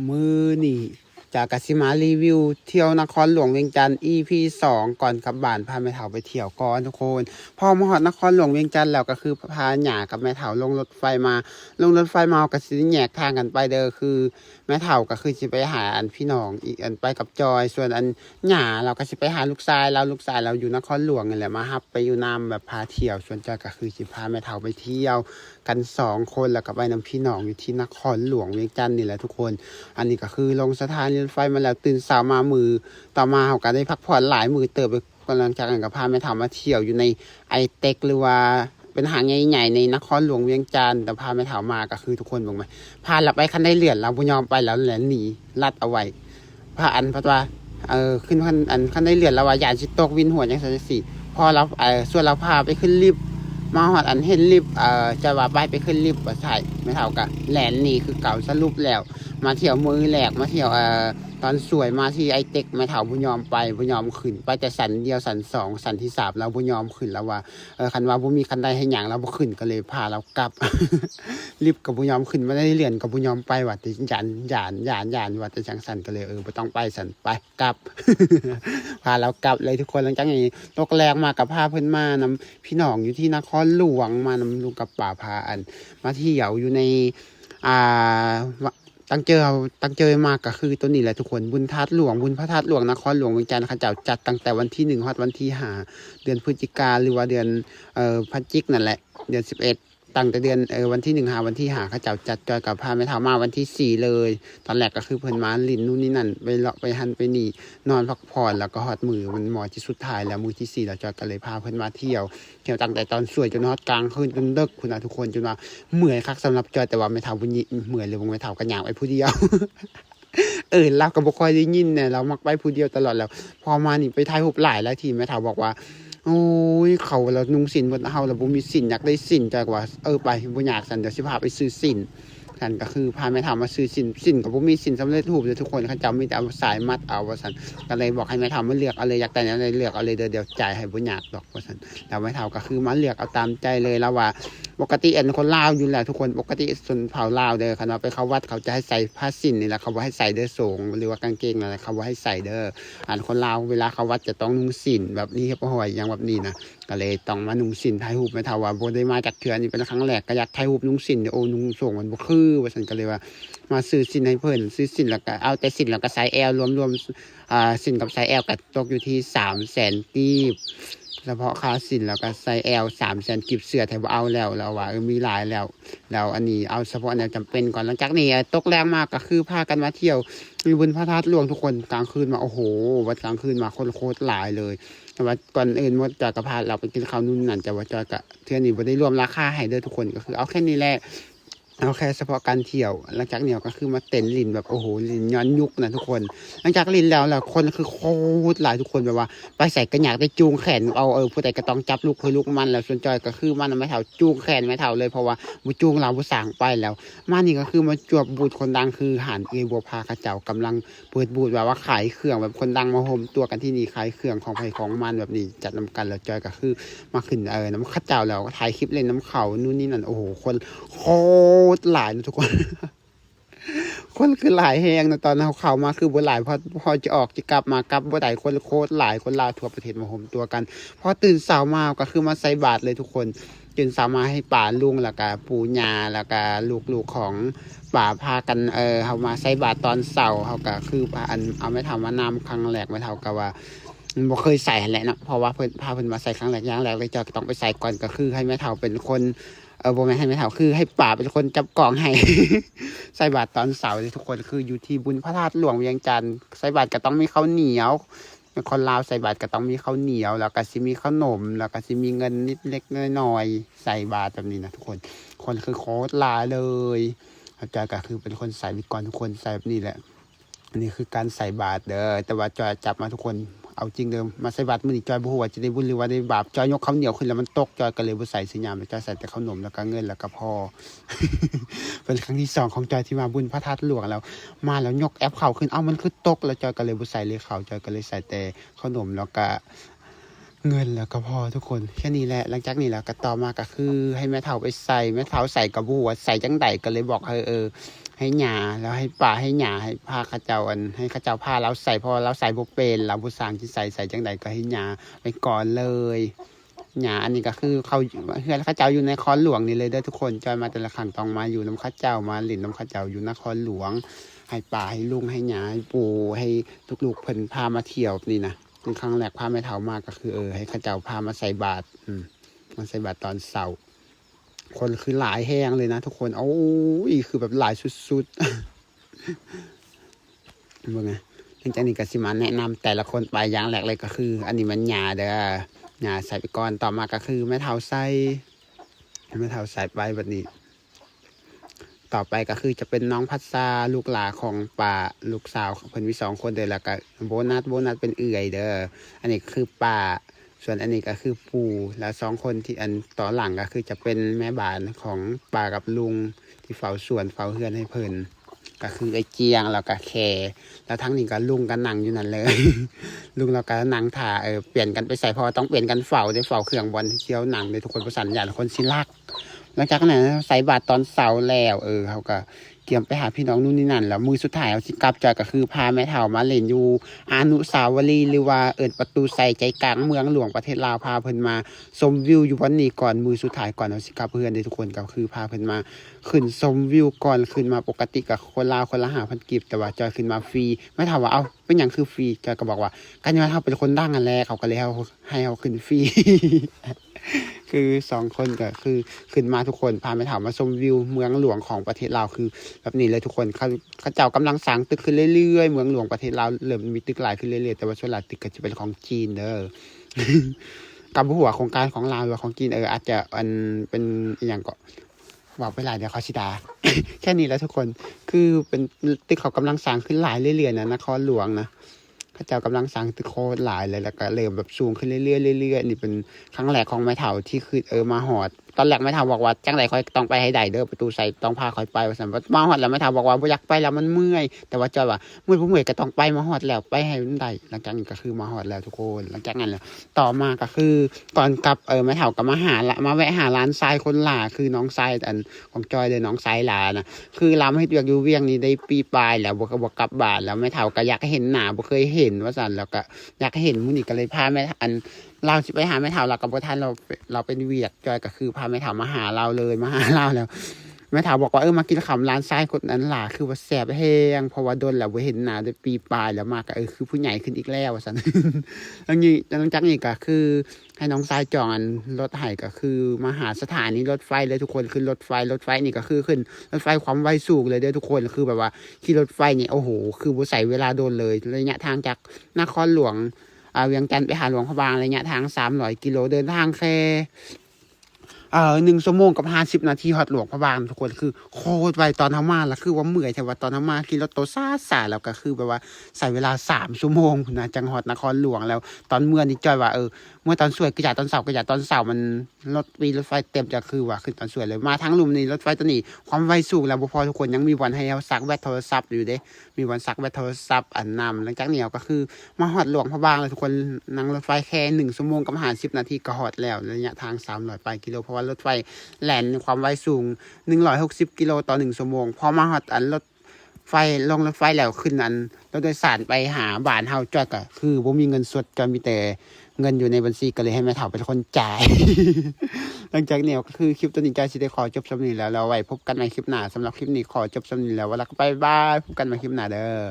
มือนี่จากกสิมารีวิวเที่ยวนครหลวงเวียงจันทร์ EP 2ก่อนกลับบ้านพาแม่เฒ่าไปเที่ยวก่อนทุกคนพอมาฮอดนครหลวงเวียงจันทร์แล้วก็คือพาหย่ากับแม่เฒ่าลงรถไฟมาก็สิแยกทางกันไปเด้อคือแม่เฒ่าก็คือสิไปหาอันพี่น้องอีกอันไปกับจอยส่วนอันหย่าเราก็สิไปหาลูกชายเราอยู่นครหลวงนี่แหละมารับไปอยู่นำแบบพาเที่ยวส่วนจอยก็คือสิพาแม่เฒ่าไปเที่ยวกัน2คนแล้วก็ไปนำพี่น้องอยู่ที่นครหลวงเวียงจันทร์นี่แหละทุกคนอันนี้ก็คือลงสถานีรถไฟมาแล้วตื่นเช้ามามือต่อมาเขาก็ได้พักผ่อนหลายมือเติบไปกำลังจากกันกับพาแม่เฒ่ามาเที่ยวอยู่ในไอเต็กหรือว่าเป็นหางใหญ่ๆในนครหลวงเวียงจันทร์แต่พาแม่เฒ่ามาก็คือทุกคนบอกไหมพาเราไปคันได้เลื่อนเราบุญยอมไปแล้วแหลนหนีลัดเอาไว้พาอันพัดว่าขึ้นคันได้เลื่อนเราว่าย่านสิตกวินหัวจังซั่นสิพอเราส่วนเราพาไปขึ้นลิฟต์มาฮอดอันเห็นลิฟต์จะว่าไปขึ้นลิฟต์บ่ใช่แม่เฒ่าก็แหลนหนีคือเก่าสรุปแล้วมาเที่ยวมือแหลกมาเที่ยวตอนสวยมาที่ไอเต็กแม่เฒ่าบุญยอมไปบุญยอมขึ้นไปแต่สันเดียวสัน2สันที่3เราบุญยอมขึ้นแล้วว่าคันว่าบ่มีคันใดให้หยังเราบ่ขึ้นก็เลยพาเรากลับ รีบกับบุญยอมขึ้นมาได้เรียนกับบุญยอมไปว่าแต่ยานว่าแต่จังสันก็เลยบ่ต้องไปสันไปกลับ พาเรากลับเลยทุกคนหลังจากนี้ตกแรงมากับพาเพิ่นมานำพี่น้องอยู่ที่นครหลวงมานำลุงกับป่าพาอันมาเที่ยวอยู่ในอ่าตั้งเจอมาก็คือตัวนี้แหละทุกคนบุญพระธาตุหลวงนครหลวงเวียงจันทร์เขาเจ้าจัดตั้งแต่วันที่1ฮอดวันที่5เดือนพฤศจิกาหรือว่าเดือนพฤศจิกนั่นแหละเดือน11ตั้งแต่เดือนวันที่1วันที่5เขาเจ้าจัดจอยกับพาแม่เฒ่ามาวันที่4เลยตอนแรกก็คือเพิ่นมาลิ้นนู่นนี่นั่นไปเลาะไปหันไปนี่นอนพักผ่อนแล้วก็ฮอดมือมันหมอที่สุดท้ายแล้วมื้อที่4แล้วจอยก็เลยพาเพิ่นมาเที่ยวตั้งแต่ตอนสวยจนฮอดกลางคืนจนดึกพุ่นน่ะทุกคนจนว่าเมื่อยคักสำหรับจอยแต่ว่าแม่เฒ่าบ่เมื่อยเลยบ่แม่เฒ่าก็ย่างไปผู้เดียว เราก็บ่ค่อยได้ยินเนี่ยเรามักไปผู้เดียวตลอดแล้วพอมานี่ไปถ่ายรูปหลายทีแม่เฒ่าบอกว่าโอ้ยเขาเรานุ่งสินบนเฮาเราบ่มีสินอยากได้สินจักว่าไปบ่อยากสั่นเดี๋ยวสิพาไปซื้อสินท่านก็คือพาแม่เฒ่ามาซื้อสินก็บ่มีสินสำเร็จรูปเลยทุกคนเขาเจ้ามีแต่เอาสายมัดเอาว่าซั่นก็เลยบอกให้แม่เฒ่ามาเลือกเอาเลยอยากได้อะไรเลือกเอาเลยเดี๋ยวจ่ายให้บ่ยากดอกว่าซั่นแล้วแม่เฒ่าก็คือมาเลือกเอาตามใจเลยแล้วว่าปกติคนลาวอยู่แล้วทุกคนปกติชนเผ่าลาวเด้อคันว่าไปเข้าวัดเขาจะให้ใส่ผ้าสิ้นนี่แหละเขาบ่ให้ใส่เด้อสงหรือว่ากางเกงนั่นแหละเขาบ่ให้ใส่เด้อคนลาวเวลาเข้าวัดจะต้องนุ่งสิ้นแบบนี้ครับพ่ออย่างแบบนี้นะก็เลยต้องมานุ่งสิ้นถ่ายรูปแม่เฒ่าว่าบ่ได้มาจากเทื่อนี่เป็นครั้งแรกก็อยากถ่ายรูปนุ่งสิ้นโอ้นุ่งสงมันบ่คือว่าซั่นก็เลยว่ามาซื้อสิ้นให้เพิ่นซื้อสิ้นแล้วก็เอาแต่สิ้นแล้วก็ไซส์ L รวมสิ้นกับไซส์ L ก็ตกอยู่ที่300,000กีบเฉพาะค่าสินแล้วก็ไซส์ L 300,000กิบเสื้อไทยบ่เอาแล้วเราว่ามีหลายแล้วอันนี้เอาเฉพาะแนวจำเป็นก่อนหลังจากนี้ตกแรงมากก็คือพากันมาเที่ยวมีบุญพระธาตุหลวงทุกคนกลางคืนมาโอ้โหวัดกลางคืนมาคนโคตรหลายเลยแต่ว่าก่อนอื่นว่าจอยก็พาเราไปกินข้าวนู่นนั่นแต่ว่าจอยก็เทื่อนี้บ่ได้รวมราคาให้เด้อทุกคนก็คือเอาแค่นี้แหละเอาแค่เฉพาะการเที่ยวหลังจากนี้ก็คือมาเต้นลินแบบโอ้โหลินย้อนยุคนะทุกคนหลังจากลินแล้วคนคือโคตรหลายทุกคนแบบว่าไปใส่กระหยากได้จูงแขนเอาผู้ใดก็ต้องจับลูกคือลูกมันแล้วส่วนจอยก็คือมันไม่เท่าจูงแขนไม่เท่าเลยเพราะว่าบุจูงเราบุสั่งไปแล้วมานี่ก็คือมาจวบบูดคนดังคือหานบัวพากระเจ้ากำลังเปิดบูดแบบว่าขายเครื่องแบบคนดังมาโฮมตัวกันที่นี่ขายเครื่องของไผ่ของมันแบบนี้จัดนำกันแล้วจอยก็คือมาขึ้นน้ำข้าเจ้าแล้วถ่ายคลิปเล่นน้ำเขานู่นนี่นั่นโอ้โหคนโคตรหลายทุกคน คนคือหลายแหงนะตอนนั้นเขามาคือบ่หลายพอจะออกจะกลับมากลับบ่ได้คนโคตรหลายคนลาวทั่วประเทศมาห่มตัวกันพอตื่นเช้ามาก็คือมาใส่บาตรเลยทุกคนตื่นเช้ามาให้ป่าลุงแล้วก็ปู่ย่าแล้วก็ลูกๆของป่าพากันเฮามาใส่บาตรตอนเช้าเฮาก็คือพาอันเอาไม่ทำว่านำครั้งแรกไม่เท่ากับว่าบ่เคยใส่แหละเนาะเพราะว่าเพิ่นพาเพิ่นมาใส่ครั้งแรกอย่างแรกเลยจะต้องไปใส่ก่อนก็คือให้แม่เฒ่าเป็นคนบ่แม่นให้แม่เฒ่าคือให้ป่าเป็นคนจับกล่องให้ ใส่บาตรตอนเสาร์ทุกคนคืออยู่ที่บุญพระธาตุหลวงเวียงจันทร์ใส่บาตรก็ต้องมีข้าวเหนียวคนลาวใส่บาตรก็ต้องมีข้าวเหนียวแล้วก็สิมีขนมแล้วก็สิมีเงินนิดเล็กน้อยใส่บาตรแบบนี้นะทุกคนคือโคตรลาเลยอาจารย์ก็คือเป็นคนใส่วิกรทุกคนใส่แบบนี้แหละอันนี้คือการใส่บาตรเด้อแต่ว่าจอยจับมาทุกคนเอาจริงเดิมมาใส่บาตรมื้อนี้จอยบ่ฮู้ว่าจะได้บุญหรือว่าได้บาปจอยยกข้าวเหนียวขึ้นแล้วมันตกจอยก็เลยบ่ใส่สิยามจอยใส่แต่ขนมแล้วก็เงินแล้วก็พอ เป็นครั้งที่2ของจอยที่มาบุญพระธาตุหลวงแล้วมาแล้วยกแอปเข่าขึ้นมันคือตกแล้วจอยก็เลยบ่ใส่เลยเข่าจอยก็เลยใส่แต่ขนมแล้วก็ เงินแล้วก็พอทุกคนแค่นี้แหละหลังจากนี้แล้วก็ต่อมาก็คือให้แม่เฒ่าไปใส่แม่เฒ่าใส่กระบัวใส่จังใดก็เลยบอกให้หยาแล้วให้ป่าให้หยาให้พาข้าเจ้าให้ข้าเจ้าพาเราใส่เพอเราใส่บ่เป็นเราผู้สร้างที่ใส่จังใดก็ให้หยาไปก่อนเลยหยาอันนี้ก็คือเขาเฮือนข้าเจ้าอยู่ในนครหลวงนี่เลยเด้อทุกคนจอยมาแต่ละครั้งต้องมาอยู่น้ำข้าเจ้ามาหลินน้ำข้าเจ้าอยู่นครหลวงให้ป่าให้ลุงให้หยาให้ปู่ให้ลูกๆเพิ่นพามาเที่ยวนี่นะเป็นครั้งแรกพาแม่เฒ่ามาก็คือให้ข้าเจ้าพามาใส่บาตรมาใส่บาตรตอนเช้าคนคือหลายแห้งเลยนะทุกคนโอ้ยคือแบบหลายสุดๆว่าไงหลังจากนี้ก็สิมาแนะนำแต่ละคนไปอย่างแรกเลยก็คือ อันนี้มันหญ้าเด้อหญ้าใส่ไปก่อนต่อมาก็คือแม่เฒ่าใส่ไปแบบนี้ ต่อไปก็คือจะเป็นน้องพัชชาลูกหลาของป่าลูกสาวเพิ่นมี2 คนเด้อแล้วก็โบนัสเป็นเอื่อยเด้ออันนี้คือป่าส่วนอันนี้ก็คือปู่แล้ว2 คนที่อันต่อหลังก็คือจะเป็นแม่บ้านของป่ากับลุงที่เฝ้าสวนเฝ้าเฮือนให้เพิ่นก็คือไอ้เจียงแล้วก็แคแล้วทั้งนี้ก็ลุงก็นั่งอยู่นั่นเลย ลุงเราก็นั่งถ่าเปลี่ยนกันไปใส่พอต้องเปลี่ยนกันเฝ้าได้เฝ้าเครื่องบอลที่เที่ยวหนังเลยทุกคนประสานญาณคนศิลักหลังจากนั้นใส่บาตรตอนเสาร์แล้วเขาก็เตรียมไปหาพี่น้องนู่นนี่นั่นแล้วมือสุดท้ายเอาสิกลับจอยก็คือพาแม่เฒ่ามาเล่นอยู่อนุสาวรีย์หรือว่าประตูใส่ใจกลางเมืองหลวงประเทศลาวพาเพิ่นมาชมวิวอยู่วันนี้ก่อนมือสุดท้ายก่อนเอาสิกลับเพื่อนทุกคนก็คือพาเพิ่นมาขึ้นชมวิวก่อนขึ้นมาปกติกับคนลาวคนละ5,000 กีบแต่ว่าจอยขึ้นมาฟรีแม่เฒ่าว่าเอาเป็นอย่างคือฟรีจอยก็บอกว่ากันว่าเขาเป็นคนดังกันแหละเขาก็เลยให้เขาขึ้นฟรี คือ2 คนก็คือขึ้นมาทุกคนพาไปถามมาชมวิวเมืองหลวงของประเทศลาวคือแบบนี้เลยทุกคนเขาเจ้ากำลังสร้างตึกขึ้นเรื่อยๆเมืองหลวงประเทศลาวเริ่มมีตึกหลายขึ้นเรื่อยๆแต่ว่าส่วนหลายตึกก็จะเป็นของจีนเด้อ กับหัวโครงการของลาวหรือของจีนอาจจะเป็นอย่างก็บอกไปหลายเดี๋ยวเขาชิดา แค่นี้แล้วทุกคนคือเป็นตึกเขากำลังสร้างขึ้นหลายเรื่อยๆนะนครหลวงนะพระเจ้ากำลังสร้างตึกโคตรหลายเลยแล้วก็เริ่มแบบสูงขึ้นเรื่อยๆเรื่อยๆนี่เป็นครั้งแรกของไม้เถาที่คือมาหอดตอนแรกไม้เถาบอกว่าจังไรค่อยต้องไปให้ได้เด้อประตูใส่ต้องพาค่อยไปว่าซั่นว่ามาหอดแล้วไม้เถาบอกว่าบ่อยากไปแล้วมันเมื่อยแต่ว่าจอยว่าเมื่อยผู้เมื่อยก็ต้องไปมาหอดแล้วไปให้มันได้หลังจากนี้ก็คือมาหอดแล้วทุกคนหลังจากนั้นแล้วต่อมาก็คือก่อนกลับไม้เถาก็มาหาละมาแวะหาร้านทรายคนหลาคือน้องทรายอันของจอยเลยน้องทรายหลานะคือเราให้เวียกอยู่เวียงนี้ได้ปีปลายแล้วบ่กลับบ้านแล้วไม้เถาก็อยากให้เห็นหน้าบ่เคยเห็นว่าซั่นแล้วก็อยากเห็นมื้อนี้ก็เลยพาแม่เราสิไปหาแม่เฒ่าเรากับบ่ทันเราเป็นเวียกจอยก็คือพาแม่เฒ่ามาหาเราเลยมาหาเราแล้วแม่เฒ่าบอกว่ามากินข้าวร้านซ้ายคนนั้นล่ะคือว่าแซ่บแฮงเพราะว่าโดนแล้วบ่เห็นหน้าได้ปีปลายแล้วมาก็คือผู้ใหญ่ขึ้นอีกแล้วว่าซั่น แล้วนี่หลังจากนี้ก็คือให้น้องทรายจองรถให้ก็คือมาหาสถานีรถไฟเลยทุกคนขึ้นรถไฟนี่ก็คือขึ้นรถไฟความไวสูงเลยเด้อทุกคนคือแบบว่าขี่รถไฟนี่โอ้โหคือบ่ใช้เวลาโดนเลยระยะทางจากนครหลวงเวียงจันทร์ไปหาหลวงพระบางระยะทาง300 กิโลเดินทางแค่1 ชั่วโมงกับ50 นาทีฮอดหลวงพระบางทุกคนคือโคตรไวตอนทำมาแล้วคือว่าเมื่อยแต่ว่าตอนทำมาขี่รถโตซ่าแล้วก็คือแบบว่าใส่เวลา3 ชั่วโมงนะจังหวัดนครหลวงแล้วตอนเมื่อนี่จ้อยว่าเมื่อตอนสวยกระจายตอนเสาร์มันรถไฟเต็มจะคือว่าขึ้นตอนสวยเลยมาทั้งลุมนี่รถไฟตัวนี้ความไวสูงแล้วบ่พอทุกคนยังมีวันให้เอาซักแบตโทรศัพท์อยู่เด้มีวันซักแบตโทรศัพท์อันนำหลังจากนี้ก็คือมาฮอดหลวงพระบางเลยทุกคนนั่งรถไฟแค่1 ชั่วโมงกับ50 นาทีก็ฮอดแล้วระยะทาง300 ไปกิโลเพราะว่ารถไฟแล่นความไวสูง160 กิโลต่อ1 ชั่วโมงพอมาฮอดรถไฟลงรถไฟแล้วขึ้นรถโดยสารไปหาบ้านเฮาจ้อยก็คือบ่มีเงินสดก็มีแต่เงินอยู่ในบัญชีก็เลยให้แม่เฒ่าเป็นคนจ่าย หลังจากนี้ก็คือคลิปตัวนี้จ้าสิได้ขอจบสำนี้แล้วเราไว้พบกันในคลิปหน้าสำหรับคลิปนี้ขอจบสำนี้แล้วว่าแล้วก็บ๊ายบายพบกันในคลิปหน้าเด้อ